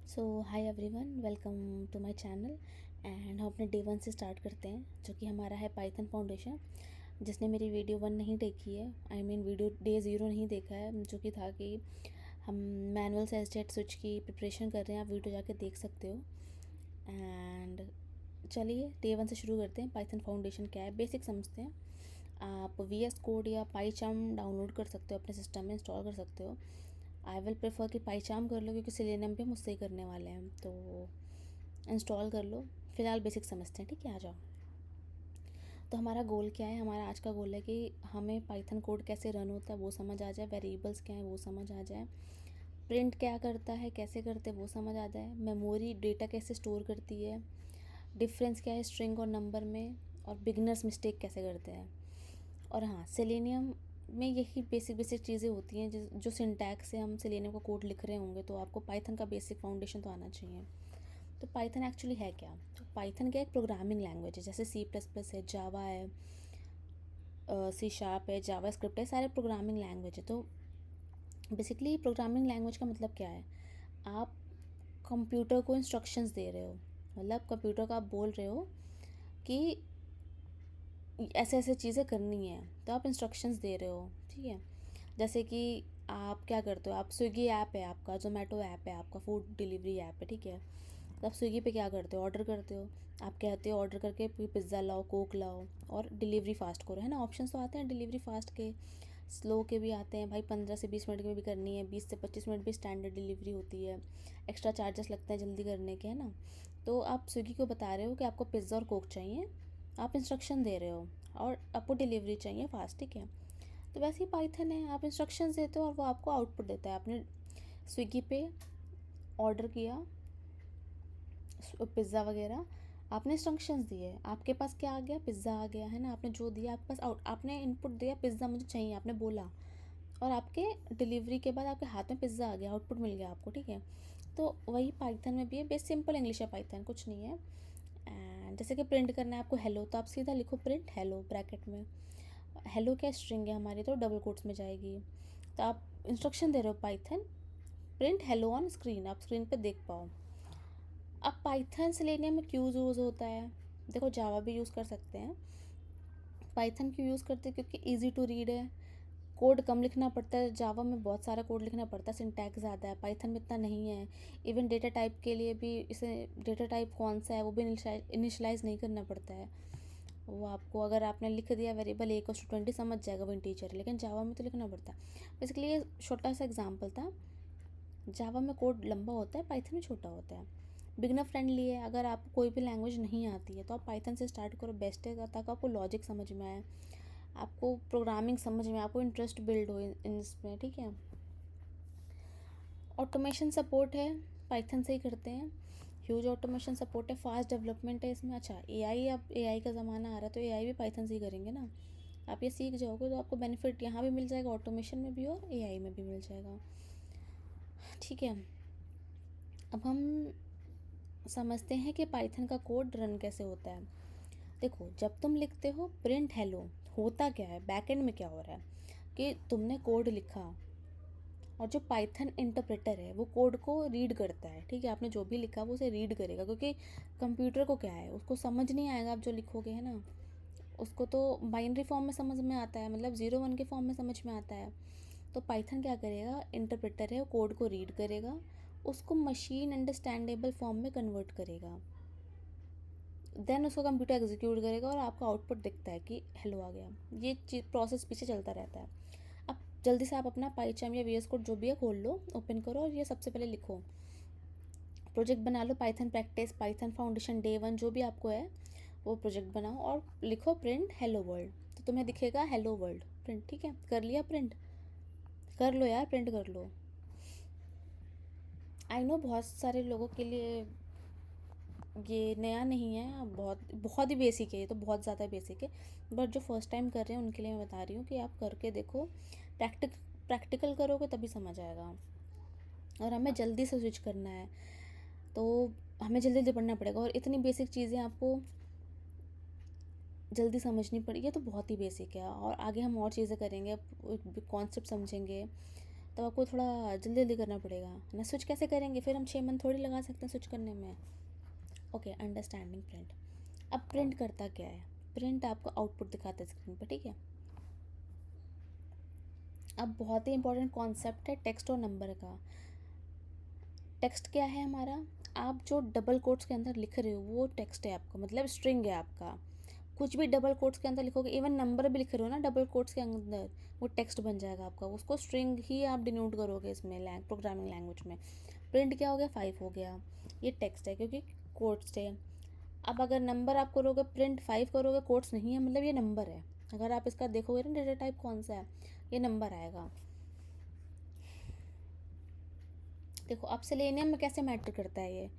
So hi everyone, welcome to my channel. And हम अपने day 1 से स्टार्ट करते हैं, जो कि हमारा है पाइथन फाउंडेशन। जिसने मेरी वीडियो 1 नहीं देखी है, वीडियो डे 0 नहीं देखा है, जो कि था कि हम मैनुअल से एसजेट स्विच की प्रिपरेशन कर रहे हैं, आप वीडियो जाके देख सकते हो। एंड चलिए डे 1 से शुरू करते हैं। पाइथन फाउंडेशन क्या है, बेसिक समझते हैं। आप VS कोड या पाईचार्म डाउनलोड कर सकते हो, अपने सिस्टम में इंस्टॉल कर सकते हो। आई विल प्रेफर कि पाईचार्म कर लो, क्योंकि सेलेनियम पे हम उससे ही करने वाले हैं, तो इंस्टॉल कर लो। फिलहाल बेसिक समझते हैं, ठीक है। आ जाओ। तो हमारा गोल क्या है, हमारा आज का गोल है कि हमें पाइथन कोड कैसे रन होता है वो समझ आ जाए, वेरिएबल्स क्या है वो समझ आ जाए, प्रिंट क्या करता है, कैसे करते हैं वो समझ आ जाए, मेमोरी डेटा कैसे स्टोर करती है, डिफरेंस क्या है स्ट्रिंग और नंबर में, और बिगनर्स मिस्टेक कैसे करते हैं। और हाँ, सेलेनियम में यही बेसिक बेसिक चीज़ें होती हैं जो सिंटैक्स से हम सेलेनियम का कोड लिख रहे होंगे, तो आपको पाइथन का बेसिक फाउंडेशन तो आना चाहिए। तो पाइथन एक्चुअली है क्या? तो पाइथन क्या एक प्रोग्रामिंग लैंग्वेज है, जैसे C++ है, जावा है, C# है, जावा स्क्रिप्ट है, सारे प्रोग्रामिंग लैंग्वेज है। तो बेसिकली प्रोग्रामिंग लैंग्वेज का मतलब क्या है, आप कंप्यूटर को इंस्ट्रक्शंस दे रहे हो। मतलब कंप्यूटर को आप बोल रहे हो कि ऐसे ऐसे चीज़ें करनी है, तो आप इंस्ट्रक्शंस दे रहे हो, ठीक है। जैसे कि आप क्या करते हो, आप स्विगी ऐप है आपका, जोमेटो ऐप है आपका, फूड डिलीवरी ऐप है, ठीक है। तो आप स्विगी पे क्या करते हो, ऑर्डर करते हो। आप कहते हो ऑर्डर करके पिज़्ज़ा लाओ, कोक लाओ, और डिलीवरी फास्ट करो, है ना। ऑप्शंस तो आते हैं डिलीवरी फास्ट के, स्लो के भी आते हैं भाई, 15 से 20 मिनट में भी करनी है, 20 से 25 मिनट भी स्टैंडर्ड डिलीवरी होती है, एक्स्ट्रा चार्जेस लगते हैं जल्दी करने के, है ना। तो आप स्विगी को बता रहे हो कि आपको पिज़्ज़ा और कोक चाहिए, आप इंस्ट्रक्शन दे रहे हो, और आपको डिलीवरी चाहिए फास्ट, ठीक है। तो वैसे ही पाइथन है, आप इंस्ट्रक्शंस देते हो और वो आपको आउटपुट देता है। आपने स्विगी पे ऑर्डर किया पिज़्ज़ा वगैरह, आपने इंस्ट्रक्शंस दिए, आपके पास क्या आ गया, पिज़्ज़ा आ गया, है ना। आपने जो दिया आपके पास आपने इनपुट दिया, पिज़्ज़ा मुझे चाहिए, आपने बोला, और आपके डिलीवरी के बाद आपके हाथ में पिज़्ज़ा आ गया, आउटपुट मिल गया आपको, ठीक है। तो वही पाइथन में भी है, बेस सिंपल इंग्लिश है पाइथन, कुछ नहीं है। एंड जैसे कि प्रिंट करना है आपको हेलो, तो आप सीधा लिखो प्रिंट हेलो ब्रैकेट में। हेलो क्या स्ट्रिंग है हमारी, तो डबल कोट्स में जाएगी। तो आप इंस्ट्रक्शन दे रहे हो Python print hello on screen, आप स्क्रीन पे देख पाओ। अब पाइथन सेलेनियम में क्यों यूज़ होता है, देखो जावा भी यूज़ कर सकते हैं, पाइथन क्यों यूज़ करते हैं, क्योंकि ईजी टू रीड है, कोड कम लिखना पड़ता है। जावा में बहुत सारा कोड लिखना पड़ता है, सिंटैक्स ज़्यादा है, पाइथन में इतना नहीं है। इवन डेटा टाइप के लिए भी, इसे डेटा टाइप कौन सा है वो भी इनिशलाइज नहीं करना पड़ता है। वो आपको, अगर आपने लिख दिया वेरिएबल A = 20 समझ जाएगा वो इंटीजर, लेकिन जावा में तो लिखना पड़ता है। बेसिकली ये छोटा सा एग्जाम्पल था। जावा में कोड लंबा होता है, पाइथन में छोटा होता है। बिगनर फ्रेंडली है, अगर आपको कोई भी लैंग्वेज नहीं आती है तो आप पाइथन से स्टार्ट करो, बेस्ट है, ताकि आपको लॉजिक समझ में आए, आपको प्रोग्रामिंग समझ में, आपको इंटरेस्ट बिल्ड हो इन इसमें, ठीक है। ऑटोमेशन सपोर्ट है, पाइथन से ही करते हैं। ह्यूज ऑटोमेशन सपोर्ट है, फास्ट डेवलपमेंट है इसमें। अच्छा एआई, अब एआई का ज़माना आ रहा है, तो एआई भी पाइथन से ही करेंगे ना। आप ये सीख जाओगे तो आपको बेनिफिट यहाँ भी मिल जाएगा, ऑटोमेशन में भी और एआई में भी मिल जाएगा, ठीक है। अब हम समझते हैं कि पाइथन का कोड रन कैसे होता है। देखो, जब तुम लिखते हो प्रिंट हेलो, होता क्या है, बैकएंड में क्या हो रहा है कि तुमने कोड लिखा, और जो पाइथन इंटरप्रेटर है वो कोड को रीड करता है, ठीक है। आपने जो भी लिखा वो उसे रीड करेगा, क्योंकि कंप्यूटर को क्या है, उसको समझ नहीं आएगा आप जो लिखोगे, है ना। उसको तो बाइनरी फॉर्म में समझ में आता है, मतलब 0 1 के फॉर्म में समझ में आता है। तो पाइथन क्या करेगा, इंटरप्रेटर है, वो कोड को रीड करेगा, उसको मशीन अंडरस्टैंडेबल फॉर्म में कन्वर्ट करेगा, देन उसको कंप्यूटर एग्जीक्यूट करेगा और आपका आउटपुट दिखता है कि हेलो आ गया। ये चीज़ प्रोसेस पीछे चलता रहता है। अब जल्दी से आप अपना पाइचार्म या VS कोड जो भी है खोल लो, ओपन करो, और ये सबसे पहले लिखो, प्रोजेक्ट बना लो, Python practice, Python foundation day 1 जो भी आपको है वो प्रोजेक्ट बनाओ, और लिखो प्रिंट हेलो वर्ल्ड, तो तुम्हें दिखेगा हेलो वर्ल्ड प्रिंट, ठीक है। कर लिया प्रिंट, कर लो यार, प्रिंट कर लो। आई नो बहुत सारे लोगों के लिए ये नया नहीं है, बहुत बहुत ही बेसिक है, ये तो बहुत ज़्यादा बेसिक है, बट जो फर्स्ट टाइम कर रहे हैं उनके लिए मैं बता रही हूँ कि आप करके देखो, प्रैक्टिकल करोगे तभी समझ आएगा। और हमें जल्दी से स्विच करना है, तो हमें जल्दी जल्दी पढ़ना पड़ेगा, और इतनी बेसिक चीज़ें आपको जल्दी समझनी पड़ेगी, ये तो बहुत ही बेसिक है, और आगे हम और चीज़ें करेंगे, कॉन्सेप्ट समझेंगे, तो आपको थोड़ा जल्दी जल्दी करना पड़ेगा ना। स्विच कैसे करेंगे फिर, हम 6 मंथ थोड़ी लगा सकते हैं स्विच करने में। Okay, understanding print. अब प्रिंट करता क्या है? प्रिंट आपको आउटपुट दिखाता है स्क्रीन पर, ठीक है। अब बहुत ही इंपॉर्टेंट कॉन्सेप्ट है टेक्स्ट और नंबर का। टेक्स्ट क्या है हमारा? आप जो डबल कोट्स के अंदर लिख रहे हो वो टेक्स्ट है आपका, मतलब स्ट्रिंग है आपका। कुछ भी डबल कोट्स के अंदर लिखोगे, इवन नंबर भी लिख रहे हो ना डबल कोट्स के अंदर, वो टेक्स्ट बन जाएगा आपका। उसको स्ट्रिंग ही आप डिनोट करोगे इसमें प्रोग्रामिंग लैंग्वेज में। प्रिंट क्या हो गया? 5 हो गया, ये टेक्स्ट है क्योंकि कोट्स है। अब अगर नंबर आप करोगे प्रिंट 5 करोगे, कोट्स नहीं है मतलब ये नंबर है। अगर आप इसका देखोगे ना डेटा टाइप कौन सा है, ये नंबर आएगा। देखो अब सेलेनियम में कैसे मैटर करता है ये,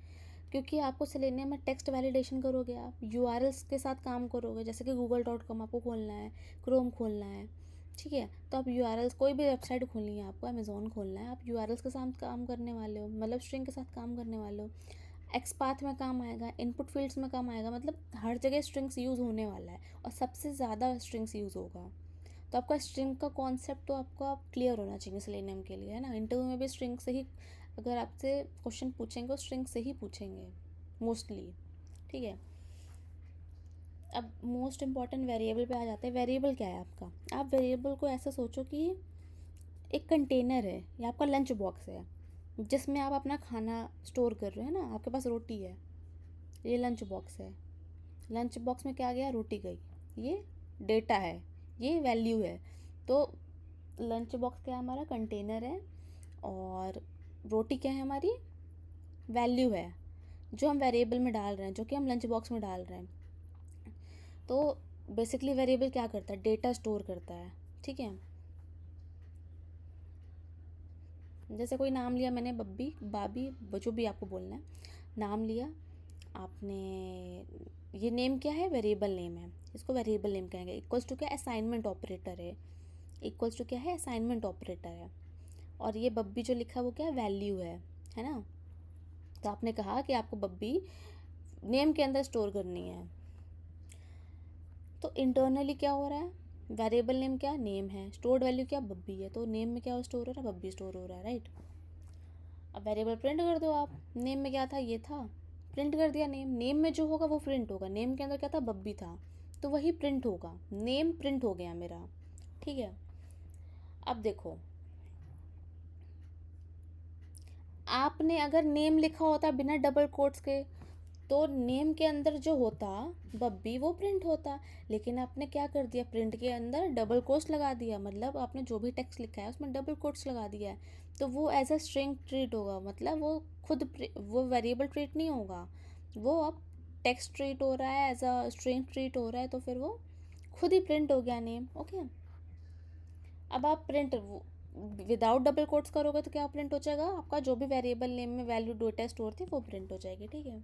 क्योंकि आपको सेलेनियम में टेक्स्ट वैलिडेशन करोगे, आप यूआरएल्स के साथ काम करोगे। जैसे कि google.com आपको खोलना है, क्रोम खोलना है, ठीक है, तो आप यूआरएल्स, कोई भी वेबसाइट खोलनी है आपको, अमेज़ोन खोलना है, आप यूआरएल्स के साथ काम करने वाले हो, मतलब स्ट्रिंग के साथ काम करने वाले हो। एक्सपाथ में काम आएगा, इनपुट फील्ड्स में काम आएगा, मतलब हर जगह स्ट्रिंग्स यूज़ होने वाला है और सबसे ज़्यादा स्ट्रिंग्स यूज़ होगा। तो आपका स्ट्रिंग का कॉन्सेप्ट तो आपको आप क्लियर होना चाहिए सेलेनियम के लिए, है ना। इंटरव्यू में भी स्ट्रिंग से ही अगर आपसे क्वेश्चन पूछेंगे वो स्ट्रिंग से ही पूछेंगे मोस्टली, ठीक है। अब मोस्ट इम्पॉर्टेंट वेरिएबल पे आ जाते हैं। वेरिएबल क्या है आपका? आप वेरिएबल को ऐसा सोचो कि एक कंटेनर है या आपका लंच बॉक्स है जिसमें आप अपना खाना स्टोर कर रहे हो, है ना। आपके पास रोटी है, ये लंच बॉक्स है। लंच बॉक्स में क्या गया? रोटी गई, ये डेटा है, ये वैल्यू है। तो लंच बॉक्स क्या है? हमारा कंटेनर है, और रोटी क्या है? हमारी वैल्यू है जो हम वेरिएबल में डाल रहे हैं, जो कि हम लंच बॉक्स में डाल रहे हैं। तो बेसिकली वेरिएबल क्या करता है? डेटा स्टोर करता है, ठीक है। जैसे कोई नाम लिया मैंने, बब्बी, बाबी, जो भी आपको बोलना है, नाम लिया आपने। ये नेम क्या है? वेरिएबल नेम है, इसको वेरिएबल नेम कहेंगे। इक्वल्स टू क्या? असाइनमेंट ऑपरेटर है। इक्वल्स टू क्या है? असाइनमेंट ऑपरेटर है। और ये बब्बी जो लिखा है वो क्या है? वैल्यू है ना। तो आपने कहा कि आपको बब्बी नेम के अंदर स्टोर करनी है। तो इंटरनली क्या हो रहा है? वेरिएबल नेम क्या? नेम है। स्टोर्ड वैल्यू क्या? बब्बी है। तो नेम में क्या स्टोर हो रहा है? बब्बी स्टोर हो रहा है, राइट। अब वेरिएबल प्रिंट कर दो आप। नेम में क्या था? ये था, प्रिंट कर दिया नेम। नेम में जो होगा वो प्रिंट होगा। नेम के अंदर क्या था? बब्बी था, तो वही प्रिंट होगा। नेम प्रिंट हो गया मेरा, ठीक है। अब देखो, आपने अगर नेम लिखा होता बिना डबल कोट्स के तो नेम के अंदर जो होता बब्बी वो प्रिंट होता। लेकिन आपने क्या कर दिया? प्रिंट के अंदर डबल कोट्स लगा दिया, मतलब आपने जो भी टेक्स्ट लिखा है उसमें डबल कोट्स लगा दिया है। तो वो एज अ स्ट्रिंग ट्रीट होगा, मतलब वो खुद वो वेरिएबल ट्रीट नहीं होगा, वो अब टेक्स्ट ट्रीट हो रहा है, एज अ स्ट्रिंग ट्रीट हो रहा है। तो फिर वो खुद ही प्रिंट हो गया नेम, ओके। अब आप प्रिंट विदाउट डबल कोट्स करोगे तो क्या प्रिंट हो जाएगा? आपका जो भी वेरिएबल नेम में वैल्यू डेटा स्टोर थी वो प्रिंट हो जाएगी, ठीक है।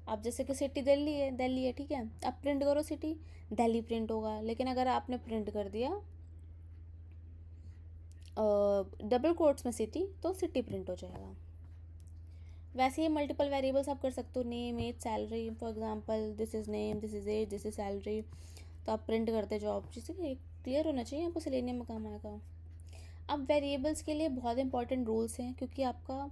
अब जैसे कि सिटी दिल्ली है, ठीक है। अब प्रिंट करो सिटी, दिल्ली प्रिंट होगा। लेकिन अगर आपने प्रिंट कर दिया डबल कोट्स में सिटी, तो सिटी प्रिंट हो जाएगा। वैसे ही मल्टीपल वेरिएबल्स आप कर सकते हो, name, age, salary. For example this is name, this is age, this is salary. तो आप प्रिंट करते जाओ, जिससे कि क्लियर होना चाहिए आपको, सेलेनियम में काम आएगा। अब वेरिएबल्स के लिए बहुत इंपॉर्टेंट रूल्स हैं, क्योंकि आपका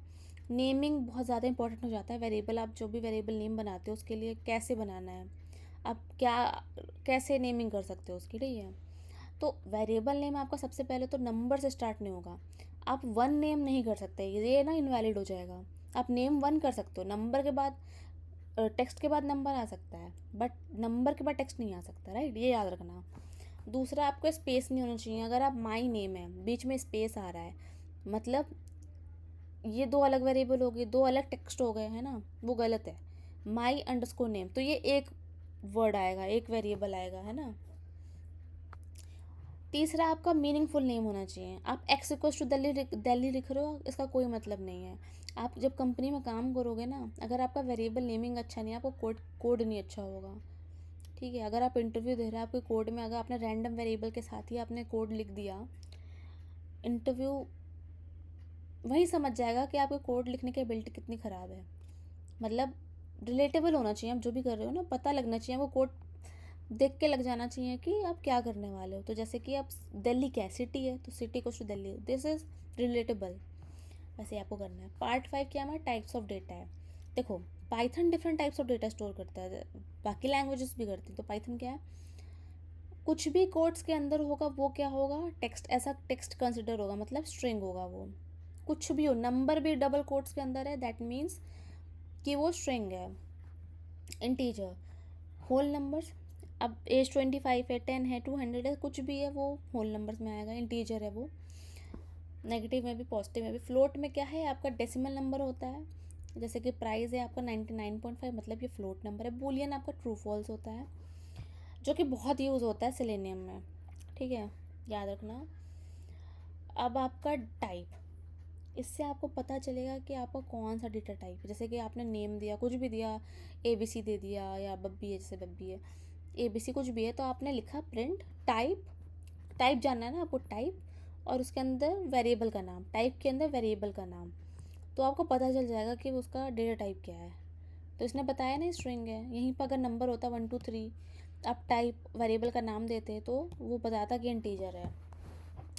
नेमिंग बहुत ज़्यादा इंपॉर्टेंट हो जाता है। वेरिएबल, आप जो भी वेरिएबल नेम बनाते हो उसके लिए कैसे बनाना है, आप क्या कैसे नेमिंग कर सकते हो उसकी, ठीक है। तो वेरिएबल नेम आपका सबसे पहले तो नंबर से स्टार्ट नहीं होगा। आप 1 नेम नहीं कर सकते, ये ना इनवैलिड हो जाएगा। आप नेम 1 कर सकते हो, नंबर के बाद टेक्स्ट के बाद नंबर आ सकता है, बट नंबर के बाद टेक्स्ट नहीं आ सकता, राइट, ये याद रखना। दूसरा, आपको स्पेस नहीं होना चाहिए। अगर आप माई नेम है, बीच में स्पेस आ रहा है, मतलब ये 2 अलग वेरिएबल हो गए, 2 अलग टेक्स्ट हो गए, है ना, वो गलत है। माई अंडरस्कोर नेम, तो ये एक वर्ड आएगा, एक वेरिएबल आएगा, है ना। तीसरा, आपका मीनिंगफुल नेम होना चाहिए। आप एक्स इक्वल्स टू दिल्ली लिख रहे हो, इसका कोई मतलब नहीं है। आप जब कंपनी में काम करोगे ना, अगर आपका वेरिएबल नेमिंग अच्छा नहीं है, आपको कोड नहीं अच्छा होगा, ठीक है। अगर आप इंटरव्यू दे रहे हैं, आपके कोड में अगर आपने रैंडम वेरिएबल के साथ ही आपने कोड लिख दिया, इंटरव्यू वही समझ जाएगा कि आपके कोड लिखने की एबिलिटी कितनी ख़राब है। मतलब रिलेटेबल होना चाहिए, आप जो भी कर रहे हो ना, पता लगना चाहिए, वो कोड देख के लग जाना चाहिए कि आप क्या करने वाले हो। तो जैसे कि आप दिल्ली क्या है? सिटी है, तो सिटी को to Delhi, this is relatable, वैसे आपको करना है। पार्ट 5 क्या है, टाइप्स ऑफ डेटा है। देखो Python different types of data store करता है, बाकी लैंग्वेजेस भी करती हैं, तो पाइथन क्या है, कुछ भी कोड्स के अंदर होगा वो क्या होगा, टेक्स्ट, ऐसा टेक्स्ट कंसिडर होगा, मतलब स्ट्रिंग होगा वो। कुछ भी हो, नंबर भी डबल कोट्स के अंदर है, दैट मीन्स कि वो स्ट्रिंग है। इंटीजर, होल नंबर्स, अब एज 25 है, 10 है, 200 है, कुछ भी है वो होल नंबर्स में आएगा, इंटीजर है वो। नेगेटिव में भी पॉजिटिव में भी। फ्लोट में क्या है, आपका डेसिमल नंबर होता है, जैसे कि प्राइस है आपका 99.5, मतलब ये फ्लोट नंबर है। बूलियन आपका ट्रू फॉल्स होता है, जो कि बहुत यूज़ होता है सेलेनियम में, ठीक है, याद रखना। अब आपका टाइप, इससे आपको पता चलेगा कि आपका कौन सा डेटा टाइप है। जैसे कि आपने नेम दिया, कुछ भी दिया, ABC दे दिया, या बब्बी है, जैसे बब्बी है, ABC कुछ भी है, तो आपने लिखा प्रिंट टाइप, टाइप जानना है ना आपको, टाइप, और उसके अंदर वेरिएबल का नाम, टाइप के अंदर वेरिएबल का नाम, तो आपको पता चल जाएगा कि उसका डेटा टाइप क्या है। तो इसने बताया ना स्ट्रिंग है, यहीं पर अगर नंबर होता 1 2 3, आप टाइप वेरिएबल का नाम देते तो वो बताता कि इंटीजर है,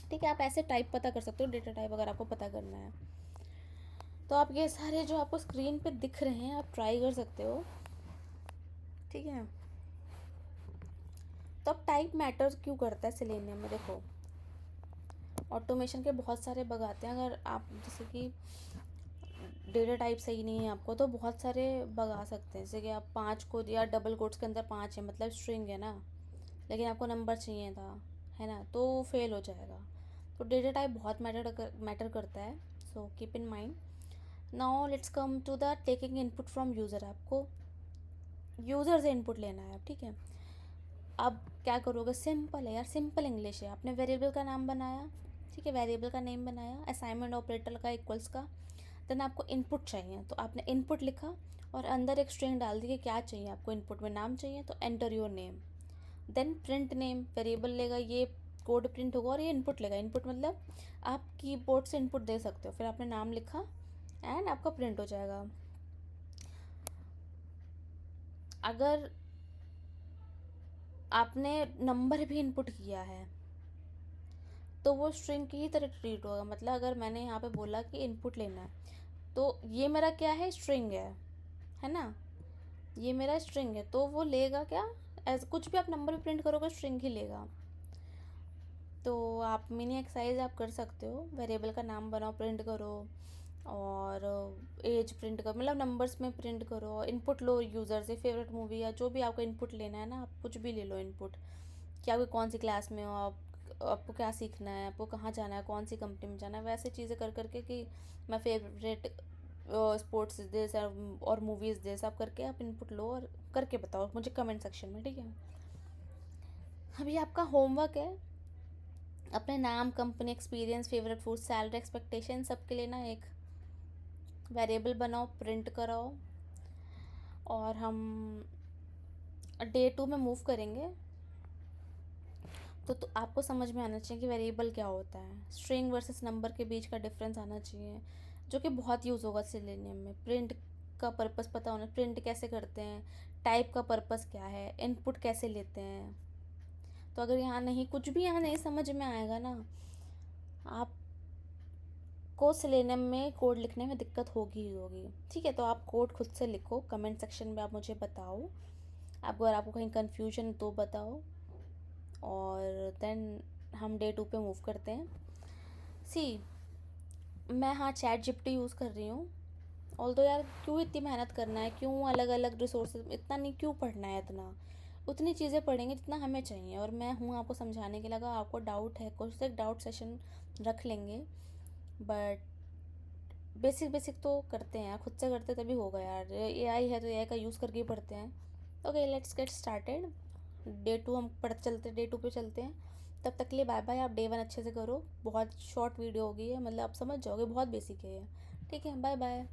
ठीक है। आप ऐसे टाइप पता कर सकते हो, डेटा टाइप अगर आपको पता करना है। तो आप ये सारे जो आपको स्क्रीन पे दिख रहे हैं आप ट्राई कर सकते हो, ठीक है। तो अब टाइप मैटर क्यों करता है सेलेनियम में, देखो ऑटोमेशन के बहुत सारे बग आते हैं। अगर आप जैसे कि डेटा टाइप सही नहीं है आपको, तो बहुत सारे बग आ सकते हैं, जैसे कि आप 5 कोड या डबल कोड्स के अंदर 5 है, मतलब स्ट्रिंग है ना, लेकिन आपको नंबर चाहिए था, है ना, तो फेल हो जाएगा। तो डेटा टाइप बहुत मैटर करता है, so keep in mind. Now let's come to the taking input from user. आपको यूज़र से इनपुट लेना है, ठीक है। अब क्या करोगे, सिंपल है यार, सिंपल इंग्लिश है। आपने वेरिएबल का नाम बनाया, ठीक है, वेरिएबल का नेम बनाया, असाइनमेंट ऑपरेटर का इक्वल्स का, देन आपको इनपुट चाहिए, तो आपने इनपुट लिखा और अंदर एक स्ट्रिंग डाल दी कि क्या चाहिए आपको, इनपुट में नाम चाहिए, तो enter your name, then print name, variable लेगा, ये कोड प्रिंट होगा और ये इनपुट लेगा। इनपुट मतलब आप कीबोर्ड से इनपुट दे सकते हो, फिर आपने नाम लिखा एंड आपका प्रिंट हो जाएगा। अगर आपने नंबर भी इनपुट किया है तो वो स्ट्रिंग की ही तरह ट्रीट होगा, मतलब अगर मैंने यहाँ पे बोला कि इनपुट लेना है, तो ये मेरा क्या है, स्ट्रिंग है ना, ये मेरा स्ट्रिंग है, तो वो लेगा क्या, एज कुछ भी आप नंबर भी प्रिंट करोगे स्ट्रिंग ही लेगा। तो आप मिनी एक्सरसाइज आप कर सकते हो, वेरिएबल का नाम बनाओ, प्रिंट करो, और एज प्रिंट करो, मतलब नंबर्स में प्रिंट करो, इनपुट लो यूज़र से, फेवरेट मूवी या जो भी आपको इनपुट लेना है ना, आप कुछ भी ले लो इनपुट, कि आपको कौन सी क्लास में हो आप, आपको क्या सीखना है, आपको कहाँ जाना है, कौन सी कंपनी में जाना है, वैसे चीज़ें कर करके कि मैं फेवरेट स्पोर्ट्स दिस और मूवीज़ दिस, आप करके आप इनपुट लो और करके बताओ मुझे कमेंट सेक्शन में, ठीक है। अभी आपका होमवर्क है, अपने नाम, company, experience, favourite food, salary, expectation, सबके लिए ना एक वेरिएबल बनाओ, प्रिंट कराओ, और हम डे 2 में मूव करेंगे। तो आपको समझ में आना चाहिए कि वेरिएबल क्या होता है, स्ट्रिंग वर्सेस नंबर के बीच का डिफरेंस आना चाहिए, जो कि बहुत यूज़ होगा सेलेनियम में। प्रिंट का पर्पस पता होना, प्रिंट कैसे करते हैं, टाइप का पर्पस क्या है, इनपुट कैसे लेते हैं। तो अगर यहाँ नहीं, कुछ भी यहाँ नहीं समझ में आएगा ना, आपको सेलेनियम में कोड लिखने में दिक्कत होगी ही होगी, ठीक है। तो आप कोड खुद से लिखो, कमेंट सेक्शन में आप मुझे बताओ, आपको अगर आपको कहीं कन्फ्यूजन तो बताओ, और देन हम डे 2 पे मूव करते हैं। सी, मैं हाँ ChatGPT यूज़ कर रही हूँ, ऑल्दो यार क्यों इतनी मेहनत करना है, क्यों अलग अलग रिसोर्सेज, इतना नहीं क्यों पढ़ना है, इतना उतनी चीज़ें पढ़ेंगे जितना हमें चाहिए, और मैं हूँ आपको समझाने के लिए। अगर आपको डाउट है कुछ, तो एक डाउट सेशन रख लेंगे, बट बेसिक बेसिक तो करते हैं यार, खुद से करते तभी होगा यार, AI है तो AI का यूज़ करके ही पढ़ते हैं। Okay let's get started. Day 2 हम डे 2 पे चलते हैं। तब तक के लिए बाय बाय। आप डे 1 अच्छे से करो, बहुत शॉर्ट वीडियो होगी है, मतलब आप समझ जाओगे, बहुत बेसिक है ये, ठीक है, बाय बाय।